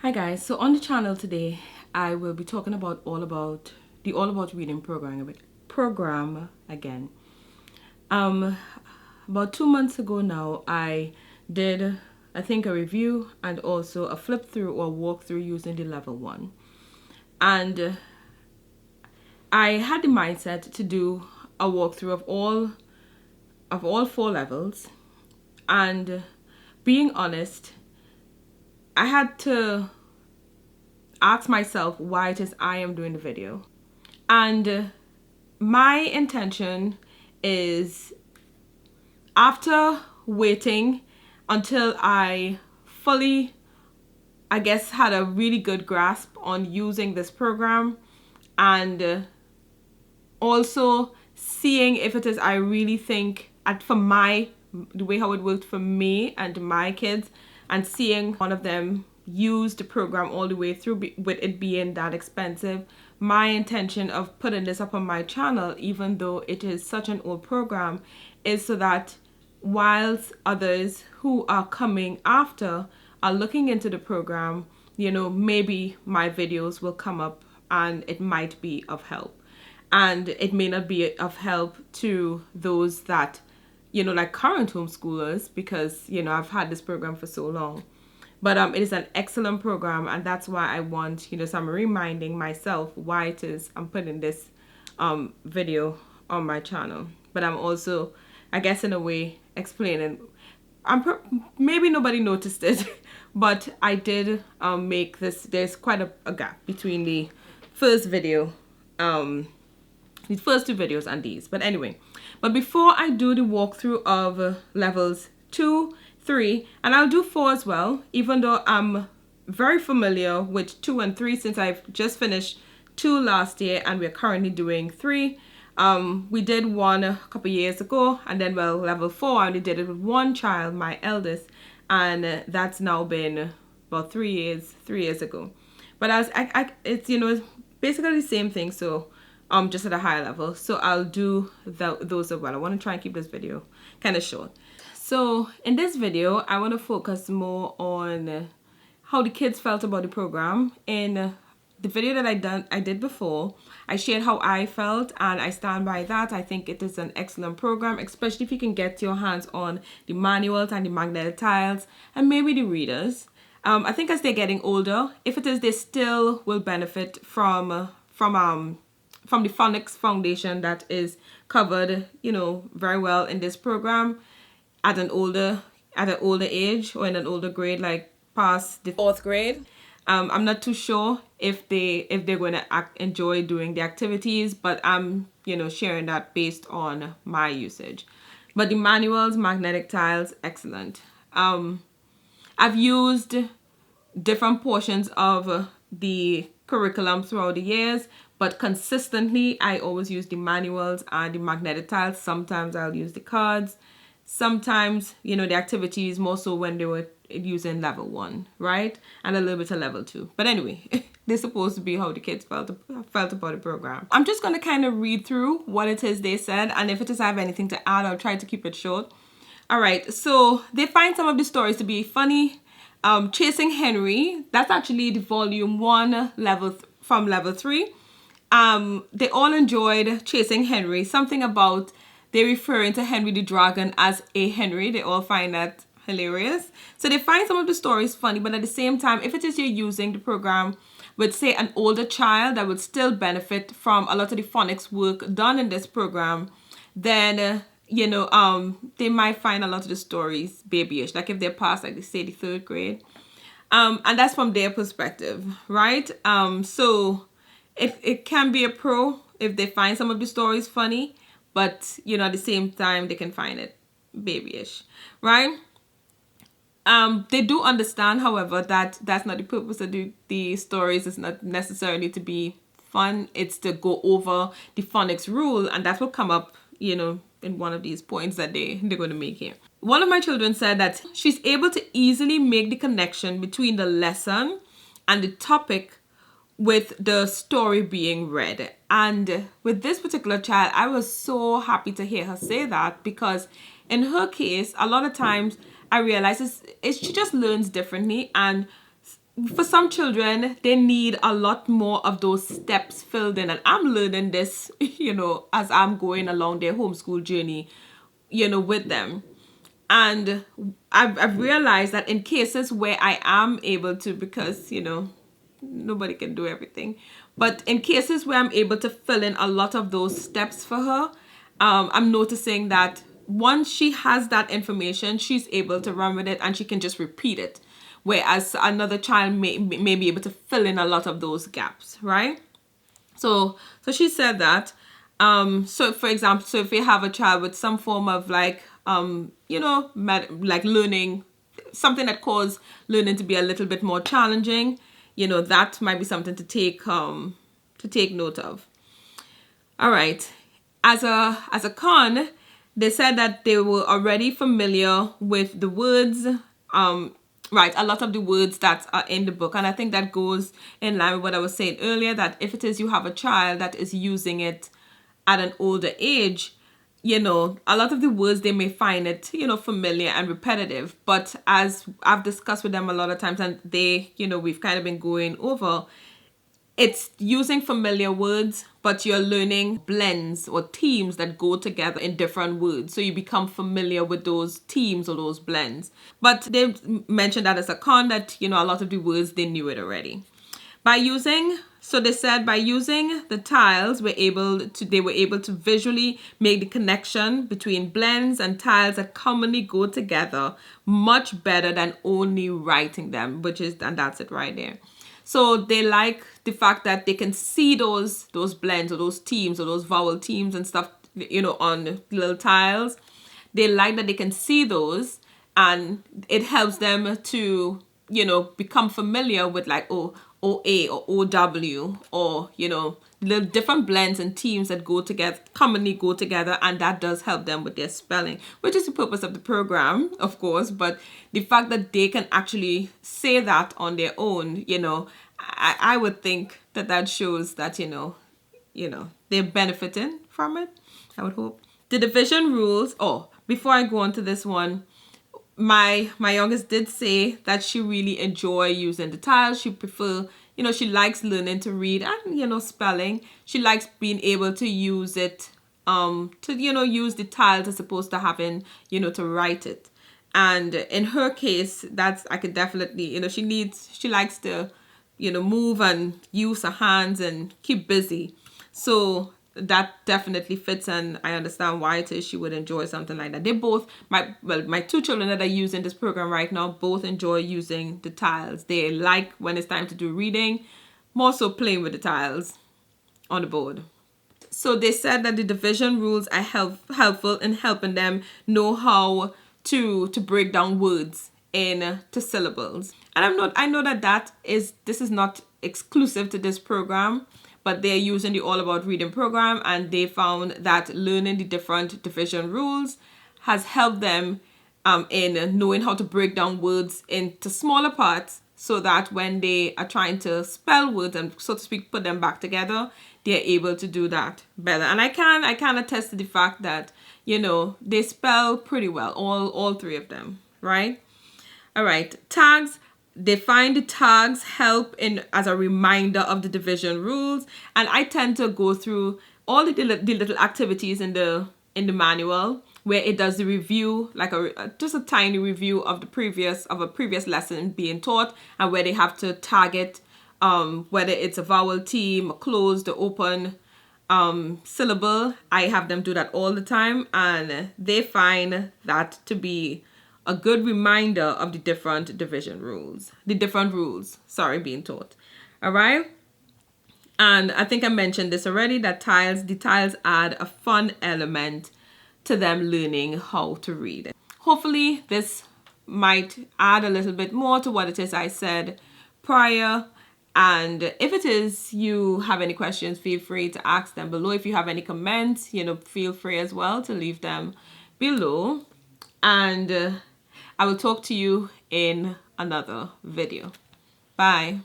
Hi guys, so on the channel today I will be talking about the All About Reading program again. About 2 months ago now I did I think a review and also a flip through or walkthrough using the level 1. And I had the mindset to do a walkthrough of all 4 levels, and being honest, I had to ask myself why it is I am doing the video. And my intention is, after waiting until I fully, I guess, had a really good grasp on using this program, and also seeing if it is I really think for the way how it worked for me and my kids, and seeing one of them use the program all the way through with it being that expensive. My intention of putting this up on my channel, even though it is such an old program, is so that whilst others who are coming after are looking into the program, maybe my videos will come up and it might be of help. And it may not be of help to those that, like current homeschoolers, because, I've had this program for so long. But it is an excellent program, and that's why I want, so I'm reminding myself why it is I'm putting this video on my channel. But I'm also, I guess, in a way explaining. Maybe nobody noticed it, but I did make this. There's quite a gap between the first video, the first 2 videos and these. But anyway, but before I do the walkthrough of levels 2, 3, and I'll do 4 as well, even though I'm very familiar with 2 and 3 since I've just finished 2 last year and we're currently doing 3. We did 1 a couple years ago, and then, well, level 4 I only did it with 1 child, my eldest, and that's now been about 3 years ago. But it's it's basically the same thing, so just at a higher level. So I'll do those as well. I want to try and keep this video kind of short. So in this video, I want to focus more on how the kids felt about the program. In the video that I did before, I shared how I felt, and I stand by that. I think it is an excellent program, especially if you can get your hands on the manuals and the magnetic tiles and maybe the readers. I think as they're getting older, if it is, they still will benefit from the phonics foundation that is covered, very well in this program at an older age, or in an older grade, like past the 4th grade. I'm not too sure if they're going to enjoy doing the activities, but I'm sharing that based on my usage. But the manuals, magnetic tiles, excellent. I've used different portions of the curriculum throughout the years, but consistently I always use the manuals and the magnetic tiles. Sometimes I'll use the cards, sometimes the activities, more so when they were using level 1, right, and a little bit of level 2. But anyway, they're supposed to be how the kids felt about the program. I'm just going to kind of read through what it is they said, and if it is I have anything to add, I'll try to keep it short. All right, so they find some of the stories to be funny. Chasing Henry, that's actually the volume 1 from level 3. They all enjoyed Chasing Henry. Something about they referring to Henry the Dragon as a Henry. They all find that hilarious. So they find some of the stories funny, but at the same time, if it is you're using the program with, say, an older child that would still benefit from a lot of the phonics work done in this program, then they might find a lot of the stories babyish, like if they're past, like, they say, the 3rd grade. And that's from their perspective, right? So it can be a pro if they find some of the stories funny, but at the same time they can find it babyish, right? They do understand, however, that that's not the purpose of the stories. It's not necessarily to be fun. It's to go over the phonics rule, and that will come up, in one of these points that they're going to make here. One of my children said that she's able to easily make the connection between the lesson and the topic with the story being read. And with this particular child, I was so happy to hear her say that, because in her case, a lot of times I realize she just learns differently, and for some children, they need a lot more of those steps filled in. And I'm learning this, as I'm going along their homeschool journey, with them. And I've realized that in cases where I am able to, because, nobody can do everything. But in cases where I'm able to fill in a lot of those steps for her, I'm noticing that once she has that information, she's able to run with it and she can just repeat it. Whereas another child may be able to fill in a lot of those gaps, right? So she said that. So for example, so if you have a child with some form of like, like learning, something that caused learning to be a little bit more challenging, that might be something to take note of. All right. As a con, they said that they were already familiar with the words, right, a lot of the words that are in the book. And I think that goes in line with what I was saying earlier, that if it is you have a child that is using it at an older age, a lot of the words, they may find it, familiar and repetitive. But as I've discussed with them a lot of times, and they, we've kind of been going over, it's using familiar words, but you're learning blends or themes that go together in different words. So you become familiar with those themes or those blends. But they mentioned that as a con, that, a lot of the words, they knew it already. So they said by using the tiles, they were able to visually make the connection between blends and tiles that commonly go together much better than only writing them, and that's it right there. So they like the fact that they can see those blends or those themes or those vowel themes and stuff, on little tiles. They like that they can see those, and it helps them to, become familiar with like, OA or OW, or, the different blends and themes that commonly go together, and that does help them with their spelling, which is the purpose of the program, of course. But the fact that they can actually say that on their own, I would think that shows that, they're benefiting from it, I would hope. The division rules, before I go on to this one, my youngest did say that she really enjoy using the tiles. She prefer, she likes learning to read and, spelling. She likes being able to use it, use the tiles as opposed to having, to write it. And in her case, I could definitely, she likes to, move and use her hands and keep busy. So that definitely fits, and I understand why it is she would enjoy something like that. They both, my two children that are using this program right now, both enjoy using the tiles. They like when it's time to do reading, more so playing with the tiles on the board. So they said that the division rules are helpful in helping them know how to break down words into syllables. And I know that this is not exclusive to this program, but they're using the All About Reading program, and they found that learning the different division rules has helped them in knowing how to break down words into smaller parts, so that when they are trying to spell words and, so to speak, put them back together, they're able to do that better. And I can attest to the fact that, they spell pretty well, all three of them, right? All right, tags. They find the tags help as a reminder of the division rules, and I tend to go through all the little activities in the manual where it does the review, like just a tiny review of a previous lesson being taught, and where they have to tag it, whether it's a vowel theme, a closed or open syllable. I have them do that all the time, and they find that to be a good reminder of the different rules being taught. All right. And I think I mentioned this already, that the tiles add a fun element to them learning how to read. Hopefully this might add a little bit more to what it is I said prior. And if it is you have any questions, feel free to ask them below. If you have any comments, feel free as well to leave them below. And I will talk to you in another video. Bye.